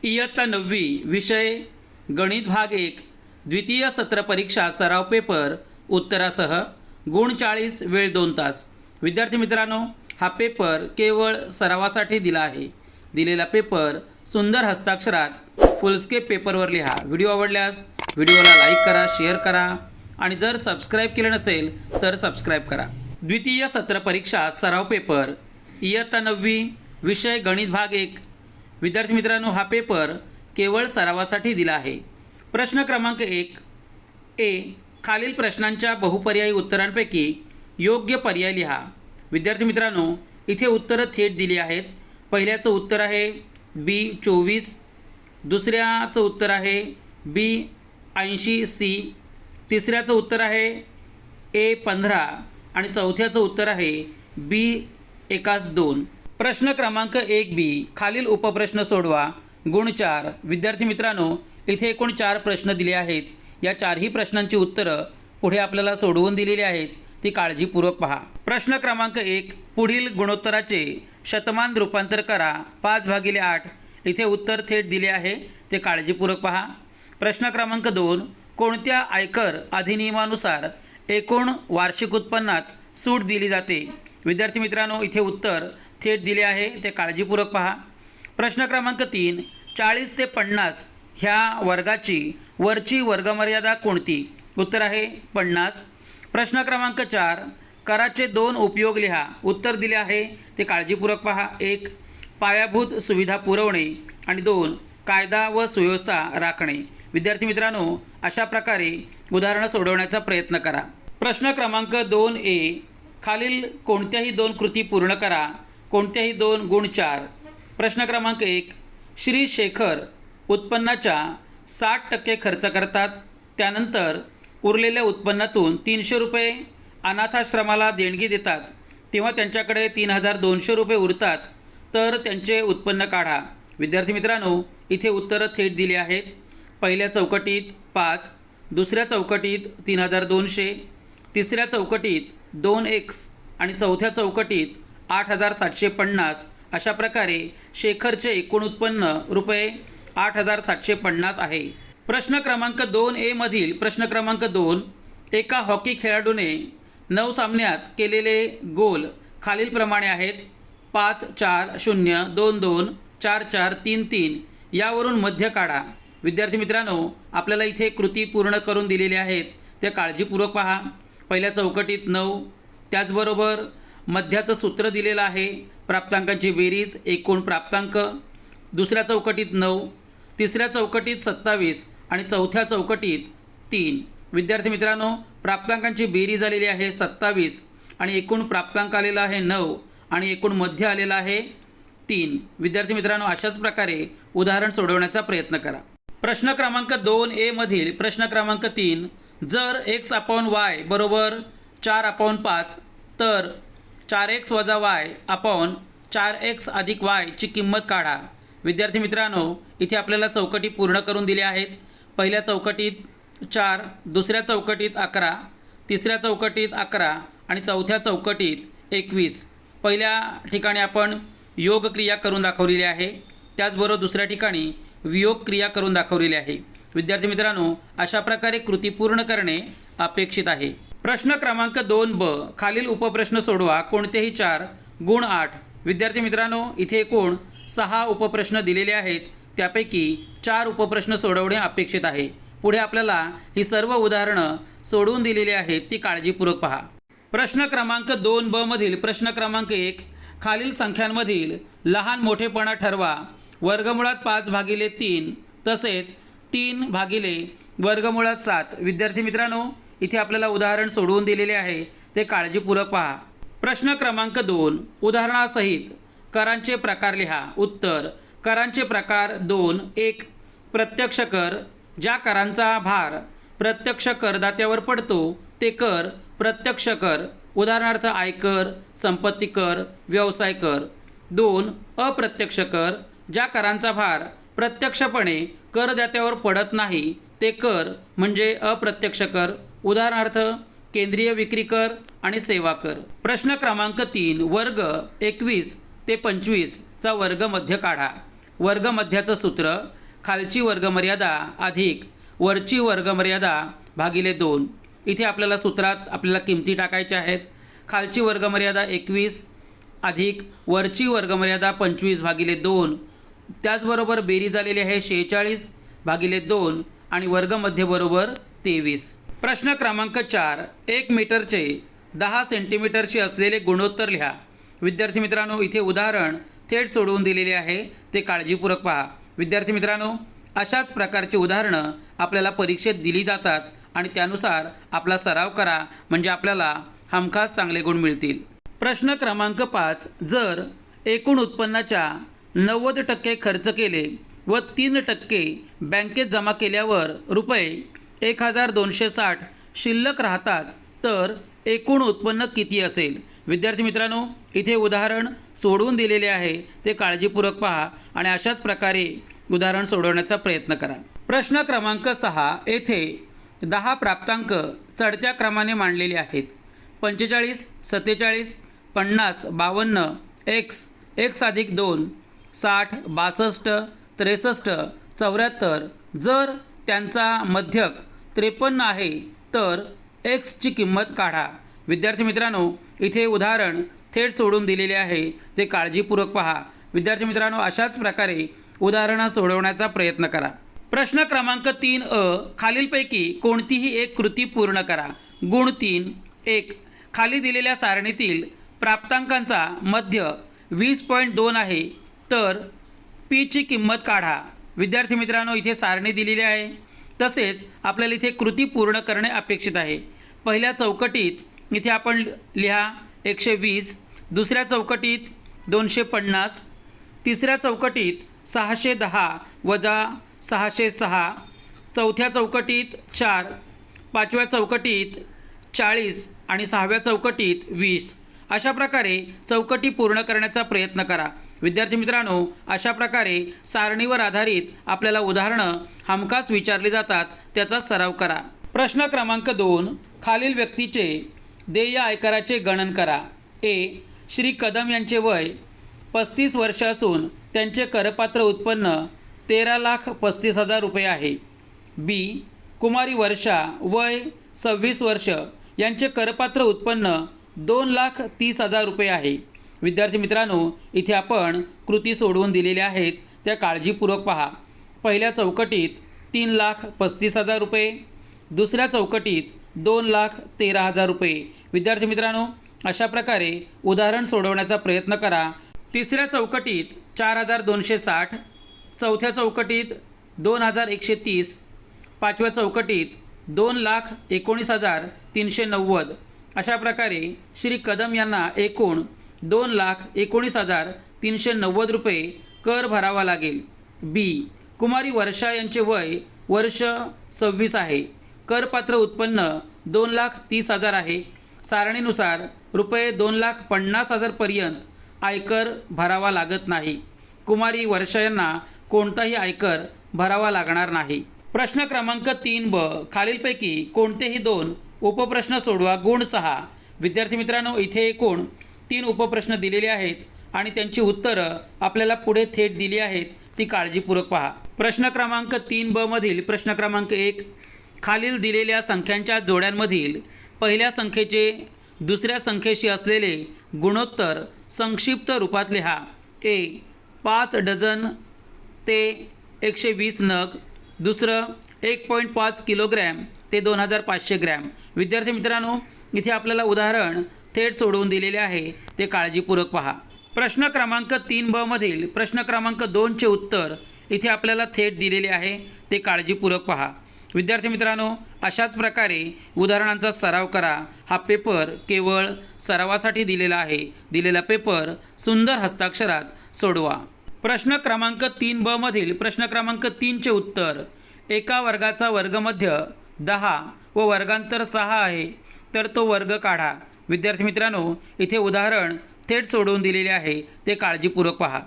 इयत्ता 9वी विषय गणित भाग 1 द्वितीय सत्र परीक्षा सराव पेपर उत्तरासह गुण 40 वेळ 2 तास। विद्यार्थी मित्रांनो, हा पेपर केवळ सरावासाठी दिला आहे। दिलेला पेपर सुंदर हस्ताक्षरात फुलस्केप पेपरवर लिहा। व्हिडिओ आवडल्यास व्हिडिओला लाईक करा, शेअर करा आणि जर सबस्क्राईब केले नसेल तर सबस्क्राईब करा। द्वितीय सत्र परीक्षा सराव पेपर इयत्ता 9वी विषय गणित भाग 1। विद्यार्थी मित्रांनो, हा पेपर केवळ सरावासाठी दिला आहे। प्रश्न क्रमांक 1 ए, खालील प्रश्नांच्या बहुपर्यायी उत्तरांपैकी योग्य पर्याय लिहा। विद्यार्थी मित्रांनो, इथे उत्तरं थेट दिली आहेत। पहिल्याचं उत्तर आहे बी 24, दुसऱ्याचं उत्तर आहे बी 80 सी, तिसऱ्याचं उत्तर आहे ए 15 आणि चौथ्याचं उत्तर आहे बी 2. प्रश्न क्रमांक 1 बी, खालील उपप्रश्न सोडवा, गुण 4। विद्यार्थी मित्रांनो, इथे एकूण 4 प्रश्न दिले आहेत। या 4ही प्रश्नांची उत्तरं पुढे आपल्याला सोडवून दिलेली आहेत, ती काळजीपूर्वक पहा। प्रश्न क्रमांक 1, पुढील गुणोत्तराचे शतमान रूपांतर करा 5/8। इथे उत्तर थेट दिले आहे, ते काळजीपूर्वक पहा। प्रश्न क्रमांक 2, कोणत्या आयकर अधिनियमानुसार एकूण वार्षिक उत्पन्नात सूट दिली जाते? विद्यार्थी मित्रांनो, इथे उत्तर थेट दिले आहे, ते काळजीपूर्वक पहा। प्रश्न क्रमांक 3, 40 ते 50 ह्या वर्गाची वरची वर्गमर्यादा कोणती? उत्तर आहे 50। प्रश्न क्रमांक 4, कराचे 2 उपयोग लिहा। उत्तर दिले आहे, ते काळजीपूर्वक पहा। 1, पायाभूत सुविधा पुरवणे आणि 2, कायदा व सुव्यवस्था राखणे। विद्यार्थी मित्रांनो, अशा प्रकारे उदाहरणं सोडवण्याचा प्रयत्न करा। प्रश्न क्रमांक 2 ए, खालील कोणत्याही 2 कृती पूर्ण करा। कोणत्याही 2 गुण 4। प्रश्न क्रमांक 1, श्री शेखर उत्पन्नाच्या 60% खर्च करतात, त्यानंतर उरलेल्या उत्पन्नातून 300 रुपये अनाथाश्रमाला देणगी देतात, तेव्हा त्यांच्याकडे 3200 रुपये उरतात, तर त्यांचे उत्पन्न काढा। विद्यार्थी मित्रांनो, इथे उत्तरं थेट दिली आहेत। पहिल्या चौकटीत 5, दुसऱ्या चौकटीत 3200, तिसऱ्या चौकटीत 2x आणि चौथ्या चौकटीत 8750। अशा प्रकारे शेखरचे एकूण उत्पन्न रुपये 8750 आहे। प्रश्न क्रमांक 2 ए मधील प्रश्न क्रमांक 2, एका हॉकी खेळाडूने 9 सामन्यात केलेले गोल खालीलप्रमाणे आहेत। 5-4-0, 2-2, 4-4, 3-3 यावरून मध्य काढा। विद्यार्थी मित्रांनो, आपल्याला इथे कृती पूर्ण करून दिलेले आहेत, ते काळजीपूर्वक पहा। पहिल्या चौकटीत 9, त्याचबरोबर मध्याचं सूत्र दिलेलं आहे, प्राप्तांकांची बेरीज एकूण प्राप्तांक। दुसऱ्या चौकटीत 9, तिसऱ्या चौकटीत 27 आणि चौथ्या चौकटीत 3। विद्यार्थी मित्रांनो, प्राप्तांकांची बेरीज आलेली आहे 27 आणि एकूण प्राप्तांक आलेला आहे 9 आणि एकूण मध्य आलेला आहे 3। विद्यार्थी मित्रांनो, अशाच प्रकारे उदाहरण सोडवण्याचा प्रयत्न करा। प्रश्न क्रमांक 2 ए मधील प्रश्न क्रमांक 3, जर x/y बरोबर 4/5 तर 4x - y 4x + y ची किंमत काढा। विद्यार्थी मित्रांनो, इथे आपल्याला चौकटी पूर्ण करून दिल्या आहेत। पहिल्या चौकटीत 4, दुसऱ्या चौकटीत 11, तिसऱ्या चौकटीत 11 आणि चौथ्या चौकटीत 21। पहिल्या ठिकाणी आपण योग क्रिया करून दाखवलेली आहे, त्याचबरोबर दुसऱ्या ठिकाणी वियोग क्रिया करून दाखवलेली आहे। विद्यार्थी मित्रांनो, अशा प्रकारे कृती पूर्ण करणे अपेक्षित आहे। प्रश्न क्रमांक 2 ब, खालील उपप्रश्न सोडवा, कोणतेही 4 गुण 8। विद्यार्थी मित्रांनो, इथे एकूण 6 उपप्रश्न दिलेले आहेत, त्यापैकी 4 उपप्रश्न सोडवणे अपेक्षित आहे। पुढे आपल्याला ही सर्व उदाहरणं सोडवून दिलेली आहेत, ती काळजीपूर्वक पहा। प्रश्न क्रमांक 2 ब मधील प्रश्न क्रमांक 1, खालील संख्यांमधील लहान मोठेपणा ठरवा। वर्गमुळात 5/3 तसेच 3/7। विद्यार्थी मित्रांनो, इथे आपल्याला उदाहरण सोडवून दिलेले आहे, ते काळजीपूर्वक पहा। प्रश्न क्रमांक 2, उदाहरणासहित करांचे प्रकार लिहा। उत्तर, करांचे प्रकार 2। 1, प्रत्यक्ष कर, ज्या करांचा भार प्रत्यक्ष करदात्यावर पडतो ते कर प्रत्यक्ष कर, उदाहरणार्थ आयकर, संपत्ती कर, व्यवसाय कर। 2, अप्रत्यक्ष कर, ज्या करांचा भार प्रत्यक्षपणे करदात्यावर पडत नाही ते कर म्हणजे अप्रत्यक्ष कर, उदाहरणार्थ केंद्रीय विक्री कर आणि सेवा कर। प्रश्न क्रमांक 3, वर्ग 21 ते 25 चा वर्ग मध्य काढा। वर्गमध्याचं सूत्र खालची वर्गमर्यादा अधिक वरची वर्गमर्यादा भागिले 2. इथे आपल्याला सूत्रात आपल्याला किमती टाकायच्या आहेत. खालची वर्गमर्यादा 21 अधिक वरची वर्गमर्यादा 25 भागिले 2. त्याचबरोबर बेरीज झालेली आहे 46 भागिले 2 आणि वर्गमध्य बरोबर 23. प्रश्न क्रमांक 4. 1 मीटरचे 10 सेंटीमीटरशी असलेले गुणोत्तर लिहा. विद्यार्थी मित्रांनो, इथे उदाहरण थेट सोडवून दिलेले आहे, ते काळजीपूर्वक पहा. विद्यार्थी मित्रांनो, अशाच प्रकारची उदाहरणं आपल्याला परीक्षेत दिली जातात आणि त्यानुसार आपला सराव करा, म्हणजे आपल्याला हमखास चांगले गुण मिळतील. प्रश्न क्रमांक 5. जर एकूण उत्पन्नाच्या 90% खर्च केले व 3% बँकेत जमा केल्यावर रुपये 1260 शिल्लक राहतात, तर एकूण उत्पन्न किती असेल? विद्यार्थी मित्रांनो, इथे उदाहरण सोडवून दिलेले आहे, ते काळजीपूर्वक पहा आणि अशाच प्रकारे उदाहरण सोडवण्याचा प्रयत्न करा. प्रश्न क्रमांक 6. येथे 10 प्राप्तांक चढत्या क्रमाने मांडलेले आहेत. 45, 47, 50, 52, x, x अधिक 2, 60, 62, 63, 74. जर त्यांचा मध्यक 53 आहे, तर x ची किंमत काढा. विद्यार्थी मित्रांनो, इथे उदाहरण थेट सोडून दिलेले आहे, ते काळजीपूर्वक पहा. विद्यार्थी मित्रांनो, अशाच प्रकारे उदाहरणं सोडवण्याचा प्रयत्न करा. प्रश्न क्रमांक 3a. खालीलपैकी कोणतीही एक कृती पूर्ण करा. गुण 3. 1. खाली दिलेल्या सारणीतील प्राप्तांकांचा मध्य 20.2 आहे, तर p ची किंमत काढा. विद्यार्थी मित्रांनो, इथे सारणी दिलेली आहे, तसेच आपल्याला इथे कृती पूर्ण करणे अपेक्षित आहे. पहिल्या चौकटीत इथे आपण लिहा 120, दुसऱ्या चौकटीत 250, तिसऱ्या चौकटीत 610 वजा 606, चौथ्या चौकटीत 4, पाचव्या चौकटीत 40 आणि सहाव्या चौकटीत 20. अशा प्रकारे चौकटी पूर्ण करण्याचा प्रयत्न करा. विद्यार्थी मित्रांनो, अशा प्रकारे सारणीवर आधारित आपल्याला उदाहरणं हमखास विचारली जातात, त्याचा सराव करा. प्रश्न क्रमांक 2. खालील व्यक्तीचे देय आयकराचे गणन करा. a. श्री कदम यांचे वय 35 वर्ष असून त्यांचे करपात्र उत्पन्न 13,35,000 रुपये आहे. b. कुमारी वर्षा वय 26 वर्ष, यांचे करपात्र उत्पन्न 2,30,000 रुपये आहे. विद्यार्थी मित्रांनो, इथे आपण कृती सोडवून दिलेल्या आहेत, त्या काळजीपूर्वक पहा. पहिल्या चौकटीत 3,35,000 रुपये, दुसऱ्या चौकटीत 2,13,000 रुपये. विद्यार्थी मित्रांनो, अशा प्रकारे उदाहरण सोडवण्याचा प्रयत्न करा. तिसऱ्या चौकटीत 4,260, चौथ्या चौकटीत 2,130, पाचव्या चौकटीत 2,19,390. अशा प्रकारे श्री कदम यांना एकूण 2,19,390 रुपये कर भरावा लागेल. b. कुमारी वर्षा यांचे वय वर्ष 26 आहे, करपात्र उत्पन्न 2,30,000 आहे. सारणीनुसार रुपये 2,50,000 पर्यंत आयकर भरावा लागत नाही. कुमारी वर्षा यांना कोणताही आयकर भरावा लागणार नाही. प्रश्न क्रमांक 3b. खालीलपैकी कोणतेही 2 उपप्रश्न सोडवा. गुण 6. विद्यार्थी मित्रांनो, इथे एकूण 3 उपप्रश्न दिलेले आहेत आणि त्यांची उत्तरं आपल्याला पुढे थेट दिली आहेत, ती काळजीपूर्वक पहा. प्रश्न क्रमांक 3b मधील प्रश्न क्रमांक 1. खालील दिलेल्या संख्यांच्या जोड्यांमधील पहिल्या संख्येचे दुसऱ्या संख्येशी असलेले गुणोत्तर संक्षिप्त रूपात लिहा. a. 5 डझन ते 120 नग, दुसरं 1.5 किलोग्रॅम ते 2,500 ग्रॅम. विद्यार्थी मित्रांनो, इथे आपल्याला उदाहरण थेट सोडवून दिलेले आहे, ते काळजीपूर्वक पहा. प्रश्न क्रमांक 3b मधील प्रश्न क्रमांक 2चे उत्तर इथे आपल्याला थेट दिलेले आहे, ते काळजीपूर्वक पहा. विद्यार्थी मित्रांनो, अशाच प्रकारे उदाहरणांचा सराव करा. हा पेपर केवळ सरावासाठी दिलेला आहे. दिलेला पेपर सुंदर हस्ताक्षरात सोडवा. प्रश्न क्रमांक 3b मधील प्रश्न क्रमांक 3चे उत्तर. एका वर्गाचा वर्गमध्य 10 व वर्गांतर 6 आहे, तर तो वर्ग काढा. विद्यार्थी मित्रांनो, इथे उदाहरण थेट सोडवून दिलेले आहे, ते काळजीपूर्वक पहा.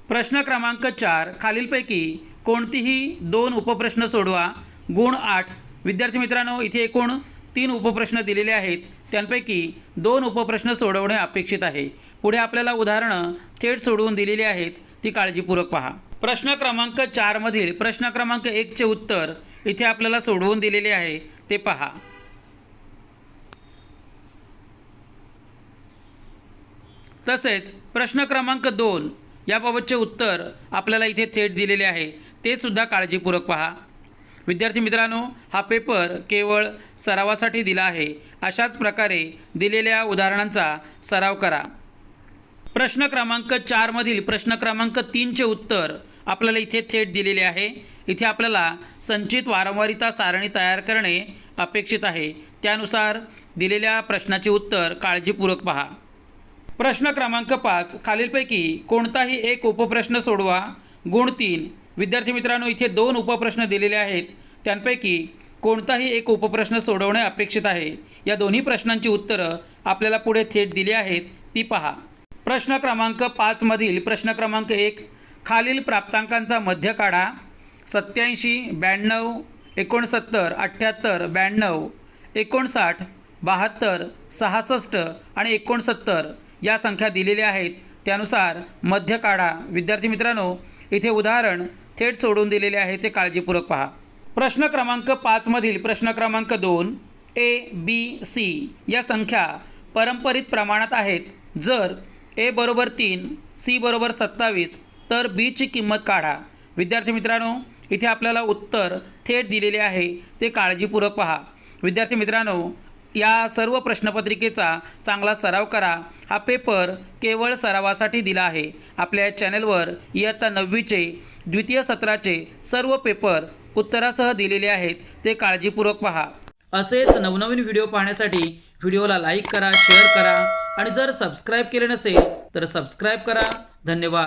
प्रश्न क्रमांक 4. खालीलपैकी कोणतीही 2 उपप्रश्न सोडवा. गुण 8. विद्यार्थी मित्रांनो, इथे एकूण 3 उपप्रश्न दिलेले आहेत, त्यांपैकी 2 उपप्रश्न सोडवणे अपेक्षित आहे. पुढे आपल्याला उदाहरणं थेट सोडवून दिलेली आहेत, ती काळजीपूर्वक पहा. प्रश्न क्रमांक 4 मधील प्रश्न क्रमांक 1 चे उत्तर इथे आपल्याला सोडवून दिलेले आहे, ते पहा. तसेच प्रश्न क्रमांक 2 याबाबतचे उत्तर आपल्याला इथे थेट दिलेले आहे, ते सुद्धा काळजीपूर्वक पहा. विद्यार्थी मित्रांनो, हा पेपर केवळ सरावासाठी दिला आहे. अशाच प्रकारे दिलेल्या उदाहरणांचा सराव करा. प्रश्न क्रमांक 4 मधील प्रश्न क्रमांक 3 चे उत्तर आपल्याला इथे थेट दिलेले आहे. इथे आपल्याला संचित वारंवारिता सारणी तयार करणे अपेक्षित आहे. त्यानुसार दिलेल्या प्रश्नाचे उत्तर काळजीपूर्वक पहा. प्रश्न क्रमांक 5 खालीलपैकी कोणताही एक उपप्रश्न सोडवा. गुण 3. विद्यार्थी मित्रांनो, इथे 2 उपप्रश्न दिलेले आहेत. त्यांपैकी कोणताही एक उपप्रश्न सोडवणे अपेक्षित आहे. या दोन्ही प्रश्नांची उत्तरं आपल्याला पुढे थेट दिली आहेत, ती पहा. प्रश्न क्रमांक 5 मधील प्रश्न क्रमांक 1. खालील प्राप्तांकांचा मध्य काढा. 87, 92, 69, 78, 92, 59, 72, 66 आणि 69 या संख्या दिलेल्या आहेत. त्यानुसार मध्य काढा. विद्यार्थी मित्रांनो, इथे उदाहरण थेट सोडून दिलेले आहे, ते काळजीपूर्वक पहा. प्रश्न क्रमांक 5 मधील प्रश्न क्रमांक 2. A, B, C या संख्या परंपरित प्रमाणात आहेत. जर A बरोबर 3, C बरोबर 27 तर B ची किंमत काढा. विद्यार्थी मित्रांनो, इथे आपल्याला उत्तर थेट दिलेले आहे, ते काळजीपूर्वक पहा. विद्यार्थी मित्रांनो, या सर्व प्रश्नपत्रिकेचा चांगला सराव करा. हा पेपर केवळ सरावासाठी दिला आहे. आपल्या चॅनलवर इयत्ता 9वीचे द्वितीय सत्राचे सर्व पेपर उत्तरासह दिलेले आहेत, ते काळजीपूर्वक पहा. असेच नवनवीन व्हिडिओ पाहण्यासाठी व्हिडिओला लाईक करा, शेअर करा आणि जर सबस्क्राईब केले नसेल तर सबस्क्राईब करा. धन्यवाद.